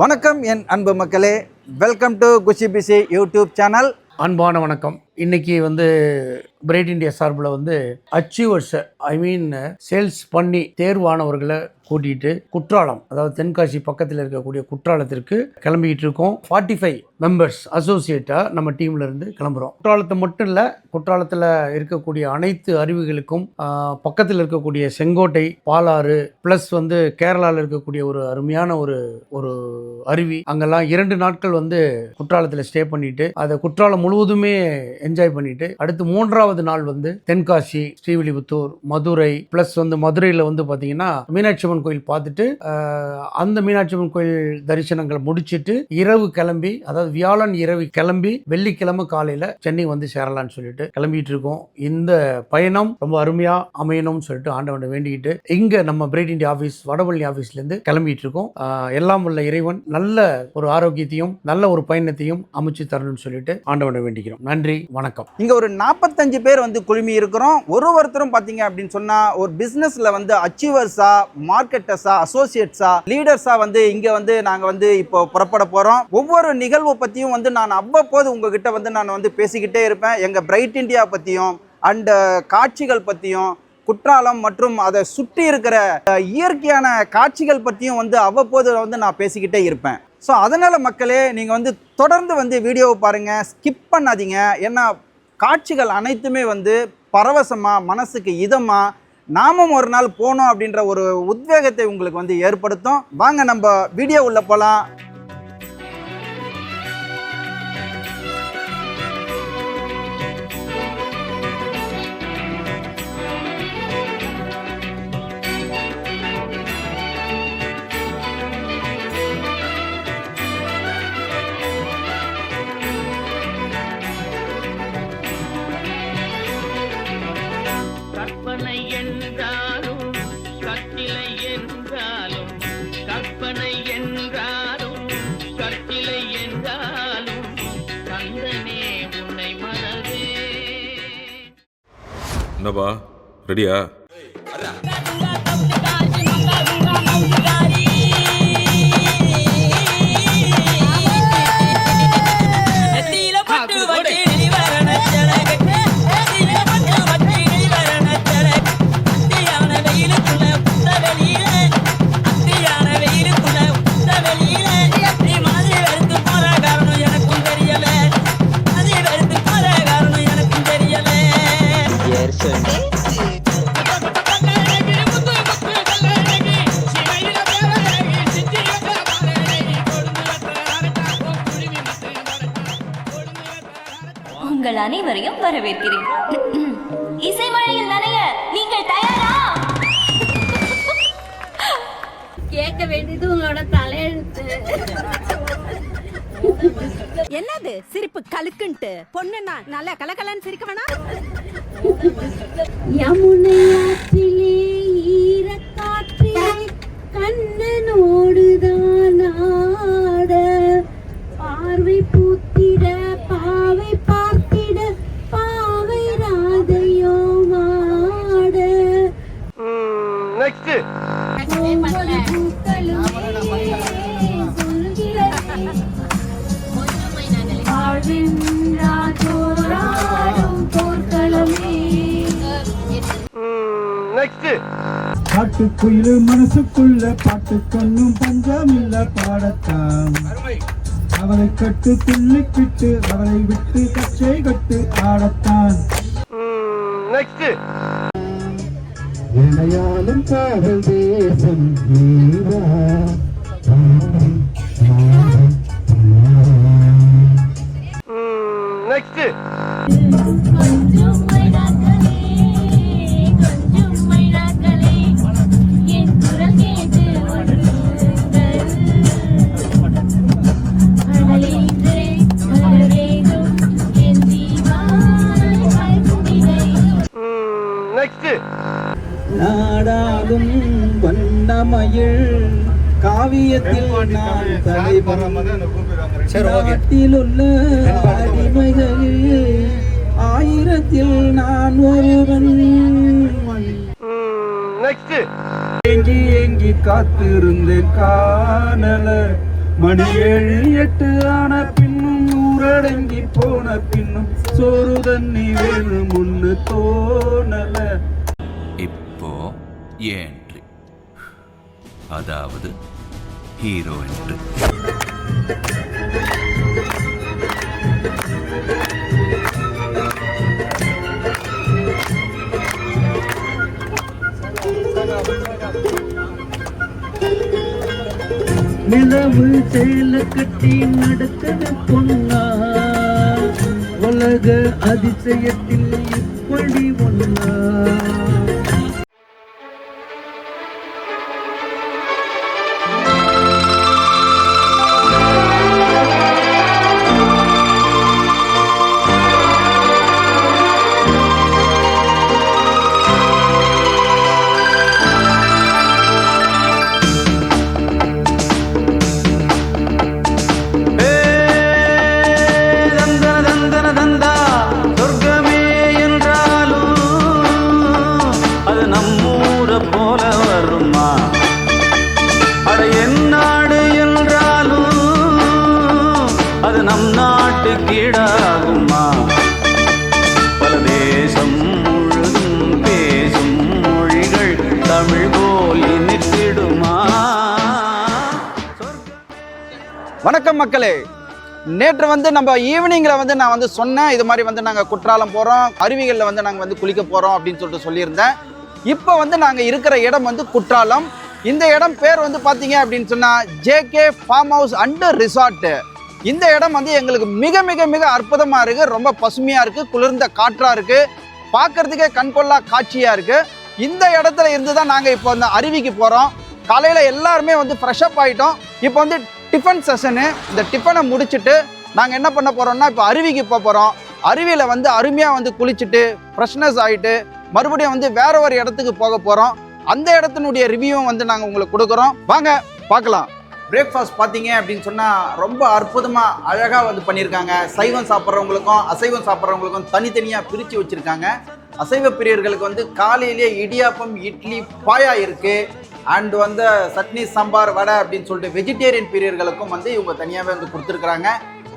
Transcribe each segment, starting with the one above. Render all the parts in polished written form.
வணக்கம் என் அன்பு மக்களே, welcome to Khushi PC YouTube channel. அன்பான வணக்கம். இன்னைக்கு பிரைட் இண்டியா சார்பில் அச்சீவர்ஸ் சேல்ஸ் பண்ணி தேர்வானவர்களை கூட்டிகிட்டு குற்றாலம், அதாவது தென்காசி பக்கத்தில் இருக்கக்கூடிய குற்றாலத்திற்கு கிளம்பிக்கிட்டு இருக்கோம். 45 மெம்பர்ஸ் அசோசியேட்டாக நம்ம டீம்ல இருந்து கிளம்புறோம். குற்றாலத்தை மட்டும் இல்லை, குற்றாலத்தில் இருக்கக்கூடிய அனைத்து அருவிகளுக்கும் பக்கத்தில் இருக்கக்கூடிய செங்கோட்டை, பாலாறு ப்ளஸ் கேரளாவில் இருக்கக்கூடிய ஒரு அருமையான ஒரு அருவி, அங்கெல்லாம் 2 நாட்கள் குற்றாலத்தில் ஸ்டே பண்ணிட்டு அதை குற்றாலம் முழுவதுமே என்ஜாய் பண்ணிட்டு அடுத்து 3வது நாள் தென்காசி, ஸ்ரீவில்லிபுத்தூர், மதுரை ப்ளஸ் மதுரையில் பார்த்தீங்கன்னா மீனாட்சி அம்மன் கோயில் பார்த்துட்டு அந்த மீனாட்சி அம்மன் கோயில் தரிசனங்களை முடிச்சுட்டு இரவு கிளம்பி, அதாவது வியாழன் இரவு கிளம்பி வெள்ளிக்கிழமை காலையில சென்னை சேரலான்னு சொல்லிட்டு கிளம்பிட்டு இருக்கோம். இந்த பயணம் ரொம்ப அருமையா அமையணும்னு சொல்லிட்டு ஆண்டவனை வேண்டிக்கிட்டு இங்க நம்ம பிரைட் இண்டியா ஆபீஸ், வடபழனி ஆபீஸ்ல இருந்து கிளம்பிட்டு இருக்கோம். எல்லாம் உள்ள இறைவன் நல்ல ஒரு ஆரோக்கியத்தையும் நல்ல ஒரு பயணத்தையும் அமைச்சு தரணும்னு சொல்லிட்டு ஆண்டவனை வேண்டிக்கிறோம். நன்றி, வணக்கம். இங்க ஒரு 45 பேர் குழுமி இருக்கிறோம். ஒருத்தரும் பாத்தீங்க அப்படின்னு சொன்னா ஒரு பிசினஸ்ல அச்சீவர்ஸா, மார்க்கெட்டர்ஸா, அசோசியேட்ஸா, லீடர்ஸா இங்க நாங்க இப்போ புறப்பட போறோம். ஒவ்வொரு நிகழ்வு பத்தியும் நான் அவ்வப்போது உங்ககிட்ட நான் பேசிக்கிட்டே இருப்பேன். எங்க பிரைட் இண்டியா பத்தியும் அண்ட் காட்சிகள் பத்தியும், குற்றாலம் மற்றும் அதை சுற்றி இருக்கிற இயற்கையான காட்சிகள் பற்றியும் அவ்வப்போது நான் பேசிக்கிட்டே இருப்பேன். ஸோ அதனால் மக்களே, நீங்கள் தொடர்ந்து வீடியோவை பாருங்கள், ஸ்கிப் பண்ணாதீங்க. ஏன்னா காட்சிகள் அனைத்துமே பரவசமாக, மனசுக்கு இதமாக, நாமும் ஒரு நாள் போனோம் அப்படின்ற ஒரு உத்வேகத்தை உங்களுக்கு ஏற்படுத்தும். வாங்க நம்ம வீடியோ உள்ள போகலாம். என்னப்பா, ரெடியா? உங்கள் அனைவரையும் வரவேற்கிறேன். இசை மழையில் நனைய நீங்கள் தயாரா? கேட்க வேண்டியது உங்களோட தலையெழுத்து. என்னது சிரிப்பு கலுக்குன்ட்டு? பொண்ணுன்னா நல்லா கலகலன்னு சிரிக்க வேணாம். யமுனை ஆற்றிலே ஈரக்காற்றிலே கண்ணனோடுதான் ஆட, பார்வை பூத்திட பாவை பார்த்திட பாவை ராதையோ மாட. நெக்ஸ்ட் பாட்டுக்குயிலு மனசுக்குள்ள பாட்டு கொன்னும் பஞ்சம் இல்ல பாடத்தான். அவளை கட்டு துள்ளிக்கிட்டு அவளை விட்டு கச்சை கட்டு ஆடத்தான். இணையாலும் காதல் தேசம் நீரா. நாடாலும் வண்ணமயில் காவியத்தில் நான் தலைவன். நாட்டில் உள்ள அடிமைகளில் 1000ல் நான் ஒருவன். ஏங்கி ஏங்கி காத்திருந்தேன் காணல மணி 7 8 ஆன பின்னும் ஊரடங்கி போன பின்னும் சோறு தண்ணி வேணும் முன்னு தோணல. இப்போ என்ட்ரி, அதாவது ஹீரோ என்ட்ரி. நிலவு சேல கட்டி நடக்குது பொன்னா, உலக அதிசயத்தில் இப்படி ஒன்னா. கீடாகுமா பல தேசம் முழுதும் பேசும் மொழிகள் தமிழ் போல் இனித்திடுமா. வணக்கம் மக்களே, நேற்று வந்து நம்ம ஈவினிங்கில் வந்து நான் வந்து சொன்னேன் இது மாதிரி வந்து நாங்கள் குற்றாலம் போகிறோம், அருவிகளில் வந்து நாங்கள் வந்து குளிக்க போகிறோம் அப்படின்னு சொல்லிட்டு சொல்லியிருந்தேன். இப்போ வந்து நாங்கள் இருக்கிற இடம் வந்து குற்றாலம். இந்த இடம் பேர் வந்து பார்த்தீங்க அப்படின்னு சொன்னால் JK farm house and resort. இந்த இடம் வந்து எங்களுக்கு மிக மிக மிக அற்புதமாக இருக்குது, ரொம்ப பசுமையாக இருக்குது, குளிர்ந்த காற்றாக இருக்குது, பார்க்குறதுக்கே கண்கொள்ளா காட்சியாக இருக்குது. இந்த இடத்துல இருந்து தான் நாங்கள் இப்போ வந்து அருவிக்கு போகிறோம். காலையில் எல்லாருமே வந்து ஃப்ரெஷ்அப் ஆகிட்டோம். இப்போ வந்து டிஃபன் செஷனு. இந்த டிஃபனை முடிச்சுட்டு நாங்கள் என்ன பண்ண போகிறோம்னா இப்போ அருவிக்கு போக போகிறோம். அருவியில் வந்து அருமையாக வந்து குளிச்சுட்டு ஃப்ரெஷ்னஸ் ஆகிட்டு மறுபடியும் வந்து வேற ஒரு இடத்துக்கு போக போகிறோம். அந்த இடத்தினுடைய ரிவ்யூவும் வந்து நாங்கள் உங்களுக்கு கொடுக்குறோம், வாங்க பார்க்கலாம். பிரேக்ஃபாஸ்ட் பார்த்தீங்க அப்படின்னு சொன்னால் ரொம்ப அற்புதமாக அழகாக வந்து பண்ணியிருக்காங்க. சைவம் சாப்பிட்றவங்களுக்கும் அசைவம் சாப்பிட்றவங்களுக்கும் தனித்தனியாக பிரித்து வச்சுருக்காங்க. அசைவ பிரியர்களுக்கு வந்து காலையிலேயே இடியாப்பம், இட்லி, பாயா இருக்குது. அண்ட் வந்து சட்னி, சாம்பார், வடை அப்படின்னு சொல்லிட்டு வெஜிடேரியன் பிரியர்களுக்கும் வந்து இவங்க தனியாகவே வந்து கொடுத்துருக்குறாங்க.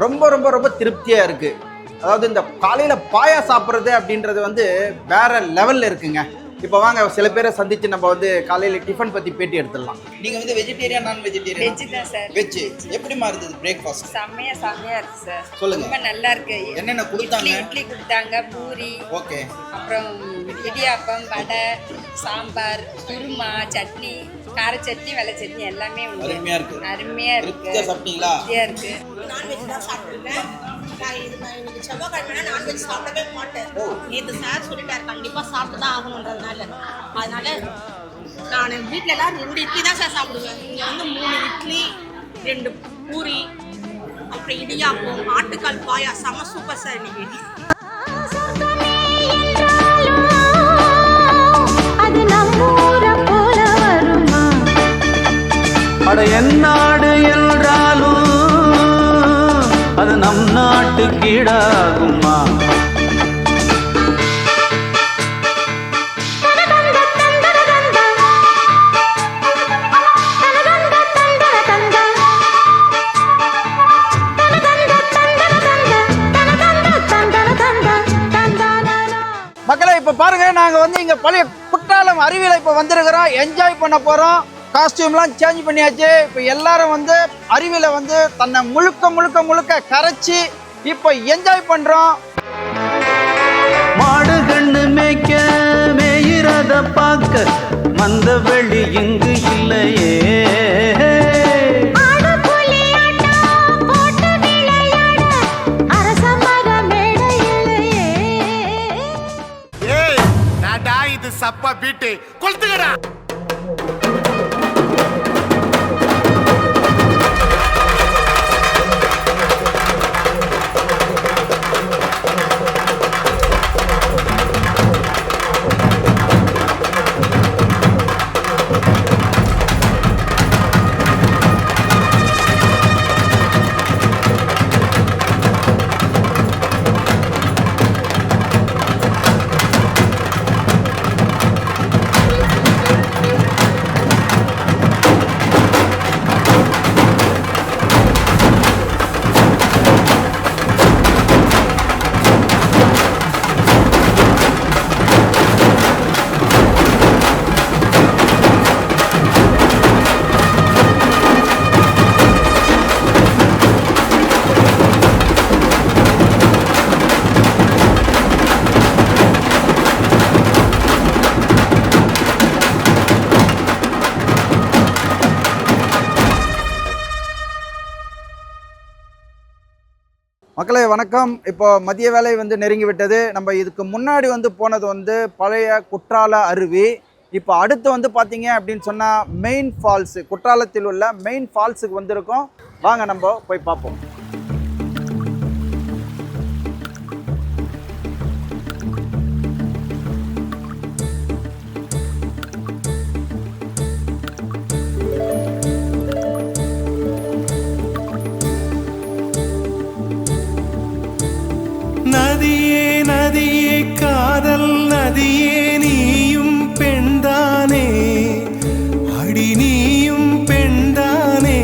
ரொம்ப ரொம்ப ரொம்ப திருப்தியாக இருக்குது. அதாவது இந்த காலையில் பாயா சாப்பிட்றது அப்படின்றது வந்து வேற லெவலில் இருக்குங்க. இப்போ வாங்க சில பேரை சந்திச்சு நம்ம வந்து காலையில் டிஃபன் பற்றி பேட்டி எடுத்துடலாம். நீங்கள் வந்து வெஜிடேரியன், நான் வெஜிடேரியன்? வெஜ் தான் சார். வெஜ் எப்படிமா இருந்தது பிரேக்ஃபாஸ்ட்? செம்மையா இருக்கு சார். சொல்லுங்க, ரொம்ப நல்லா இருக்கு. என்னென்ன கொடுத்தாங்க? இட்லி கொடுத்தாங்க, பூரி, ஓகே, அப்புறம் இடியாப்பம், வடை, சாம்பார், குருமா, சட்னி, கார சட்னி, வெள்ளை சட்னி எல்லாமே அருமையா இருக்கு. அருமையா இருக்கு. சாப்பிட்டீங்களா? இருக்கு. நான்வெஜ் தான் சாப்பிட்டுருக்கேன். நான் இன்னைக்கு செவ்வாய்க்கிழமை நான்வெஜ் சாப்பிடவே மாட்டேன். நேற்று சார் சொல்லிட்டார் கண்டிப்பாக சாப்பிட்டு தான் ஆகணுன்றதுனால. அதனால நான் வீட்டில் எல்லாம் 2 இட்லி தான் சார் சாப்பிடுவேன். இங்கே வந்து 3 இட்லி, 2 பூரி, அப்புறம் இடியாப்பம், ஆட்டுக்கால் பாயா, செம சூப்பர் சார் இன்னைக்கு. அட என்னாடு என்றாலும் அது நம் நாட்டு கீடாகுமா. மக்களே இப்போ பாருங்க, நாங்கள் வந்து இங்கே பழைய குற்றாலம் அருவியில் இப்போ வந்திருக்கிறோம். என்ஜாய் பண்ண போகிறோம். காஸ்டியூம்லாம் சேஞ்ச் பண்ணியாச்சு. இப்போ எல்லாரும் வந்து அருவியில் வந்து தன்னை முழுக்க முழுக்க முழுக்க கரைச்சி இப்போ என்ஜாய் பண்ணுறோம். மாடு கண்ணு மேய்க்க மேயிறத பார்க்க மந்த வெளி இங்கு இல்லையே. இது சப்பா பீட்டு கொளுத்துக்கடா. மக்களே வணக்கம். இப்போ மதிய வேலை வந்து நெருங்கி விட்டது. நம்ம இதுக்கு முன்னாடி வந்து போனது வந்து பழைய குற்றால அருவி. இப்போ அடுத்து வந்து பார்த்தீங்க அப்படின்னு சொன்னால் மெயின் ஃபால்ஸ், குற்றாலத்தில் உள்ள மெயின் ஃபால்ஸுக்கு வந்திருக்கோம். வாங்க நம்ம போய் பார்ப்போம். நதியே நதியே காதல் நதியே நீயும் பெண்தானே, அடி நீயும் பெண்தானே,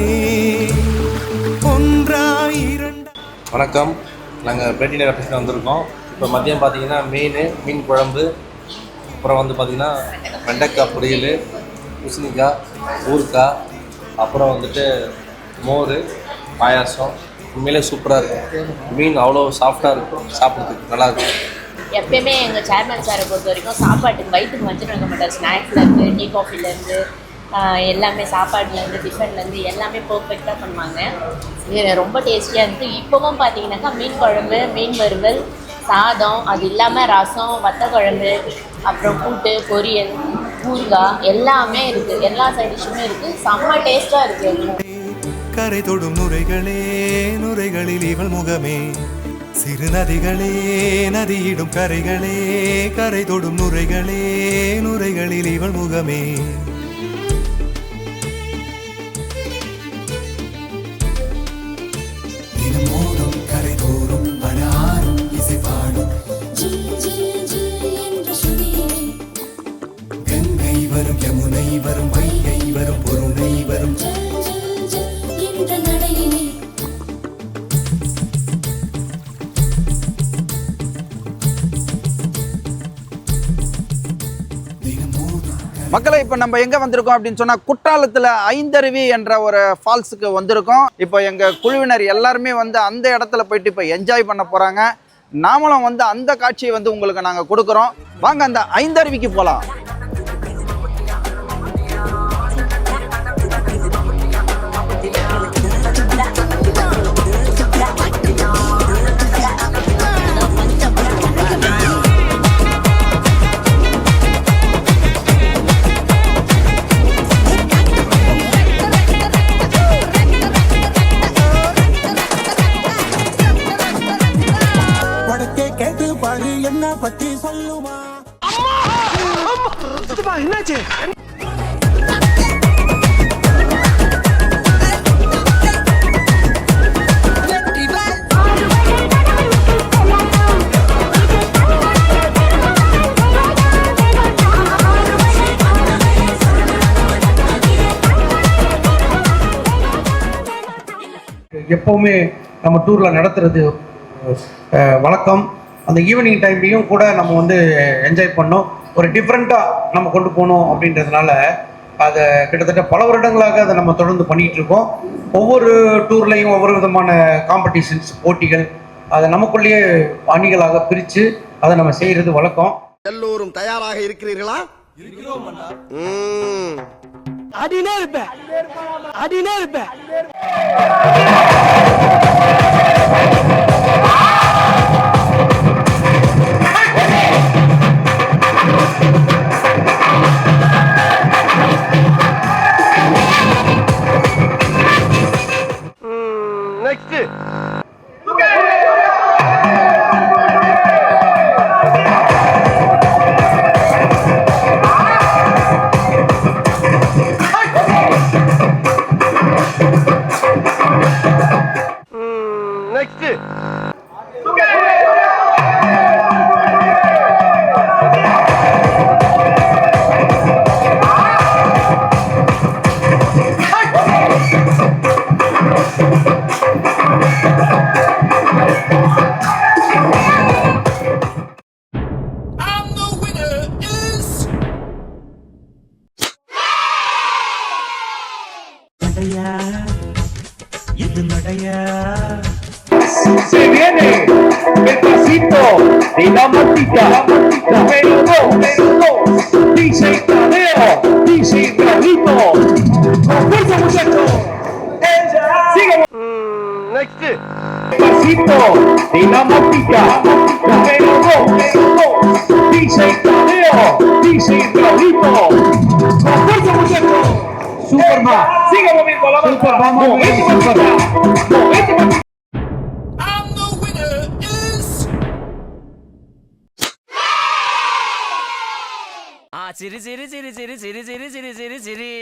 ஒன்றா இரண்டா. வணக்கம், நாங்கள் பேட்டி நேரத்தில் வந்திருக்கோம். இப்போ மதியம் பார்த்தீங்கன்னா மீன் குழம்பு, அப்புறம் வந்து பார்த்திங்கன்னா வெண்டைக்காய் பொரியல், பூசணிக்காய், ஊறுக்காய், அப்புறம் வந்துட்டு மோர், பாயாசம். உண்மையிலே சூப்பராக இருக்கும். மீன் அவ்வளோ சாஃப்டாக இருக்கும், சாப்பிட்றதுக்கு நல்லாயிருக்கும். எப்பயுமே எங்கள் சேர்மன் சாரை பொறுத்த வரைக்கும் சாப்பாட்டுக்கு வயிற்றுக்கு வந்துட்டு வைக்க மாட்டார். ஸ்நாக்ஸ்லேருந்து டீ காஃபிலேருந்து எல்லாமே, சாப்பாடுலேருந்து டிஃபன்லேருந்து எல்லாமே பர்ஃபெக்டாக பண்ணுவாங்க. இது ரொம்ப டேஸ்டியாக இருந்துச்சு. இப்போவும் பார்த்தீங்கன்னாக்கா மீன் குழம்பு, மீன் வறுவல், சாதம், அது இல்லாமல் ரசம், வத்த குழம்பு, அப்புறம் கூட்டு, பொரியல், ஊறுகாய் எல்லாமே இருக்குது. எல்லா சைட் டிஷ்ஷுமே இருக்குது. செம்ம டேஸ்ட்டாக இருக்குது. கரை தொடும் நுரைகளே, நுரைகளில் இவள் முகமே, சிறு நதிகளே, நதியிடும் கரைகளே, கரை தொடும் நுரைகளே, நுரைகளில் இவள் முகமே. தினமோதும் கரை தோறும் வனாரும் இசை பாடும், கங்கை வரும் யமுனை வரும் வைகை வரும் பொருணை வரும். மக்களை இப்போ நம்ம எங்கே வந்திருக்கோம் அப்படின்னு சொன்னால் குற்றாலத்தில் ஐந்தருவி என்ற ஒரு ஃபால்ஸுக்கு வந்திருக்கோம். இப்போ எங்கள் குழுவினர் எல்லாருமே வந்து அந்த இடத்துல போயிட்டு இப்போ என்ஜாய் பண்ண போகிறாங்க. நாமளும் வந்து அந்த காட்சியை வந்து உங்களுக்கு நாங்கள் கொடுக்குறோம். வாங்க அந்த ஐந்தருவிக்கு போகலாம். என்ன பத்தி சொல்லுமா? என்னாச்சு? எப்போவுமே நம்ம டூரில் நடத்துறது வழக்கம். அந்த ஈவினிங் டைம்லேயும் கூட நம்ம வந்து என்ஜாய் பண்ணோம். ஒரு டிஃப்ரெண்ட்டாக நம்ம கொண்டு போகணும் அப்படின்றதுனால அதை கிட்டத்தட்ட பல வருடங்களாக அதை நம்ம தொடர்ந்து பண்ணிகிட்டு இருக்கோம். ஒவ்வொரு டூர்லேயும் ஒவ்வொரு விதமான காம்படிஷன்ஸ், போட்டிகள், அதை நமக்குள்ளேயே அணிகளாக பிரித்து அதை நம்ம செய்கிறது வழக்கம். எல்லோரும் தயாராக இருக்கிறீர்களா? அடினே இருப்பேன். Se viene el pasito de la matita, pero no, dice Tadeo, dice Raulito. ¡Con fuerza, muchachos! ¡Sigue! Next. சிரி சிரி சிரி சிரி சிரி சிரி சிரி சிரி சிரி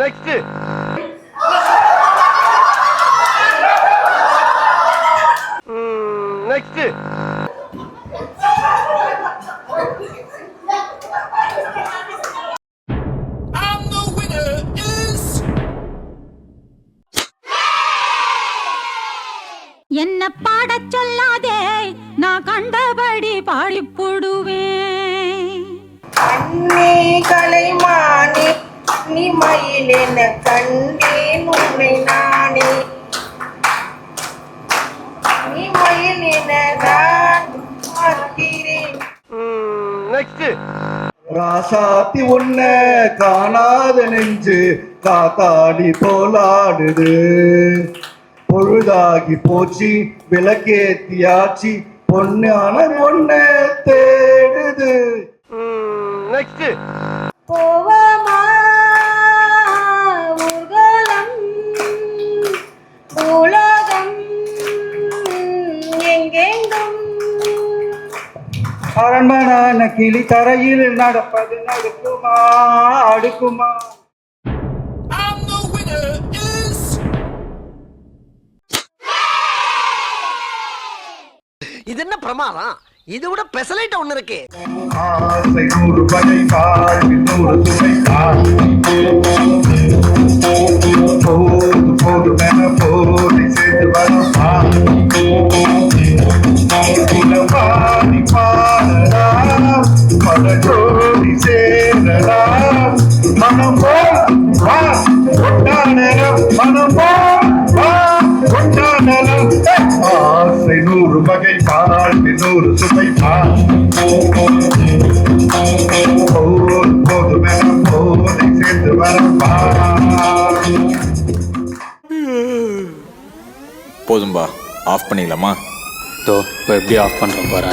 நெக்ஸ்ட் நெக்ஸ்ட் என்ன பாடச் சொல்லாதே நான் கண்டபடி பாடி போடுவேன். அன்னே கலைமானே நீ மயில் என கண்டேன் உன்னை நானே நீ மயில் என நான் பார்க்கிறேன். நெக்ஸ்ட் ராசாத்தி உன்ன காணாத நெஞ்சு காத்தாடி போலாடுது. பொழுதாகி போச்சு விளக்கேத்தியாச்சு பொண்ணான பொண்ண தேடுது. நெக்ஸ்ட் போவமா ஊர்கோலம் உலகம் எங்கெங்கும் அரண்மனான கிளி தரையில் நடப்பது நடக்குமா அடுக்குமா. இது என்ன பிரமாதம்? இது விட பெசலைட் ஒண்ணு இருக்கு. ஆசை 100 வகை வாழ்வில் 100 சுவை போது போது என போதை சேர்ந்து வரப்பா. பாடி பாடலாம் பல ஜோடி சேரலாம் மனம் போல் வா கொண்டாடலாம் மனம் போல் வா கொண்டாடலாம். ஆசை 100 வகை வாழ்வில் 100 சுவை போது என போதை சேர்ந்து வரப்பா. போதும்பா, ஆஃப் பண்ணிடலாமா? இப்போ எப்படி ஆஃப் பண்ணுறோம் பாரு.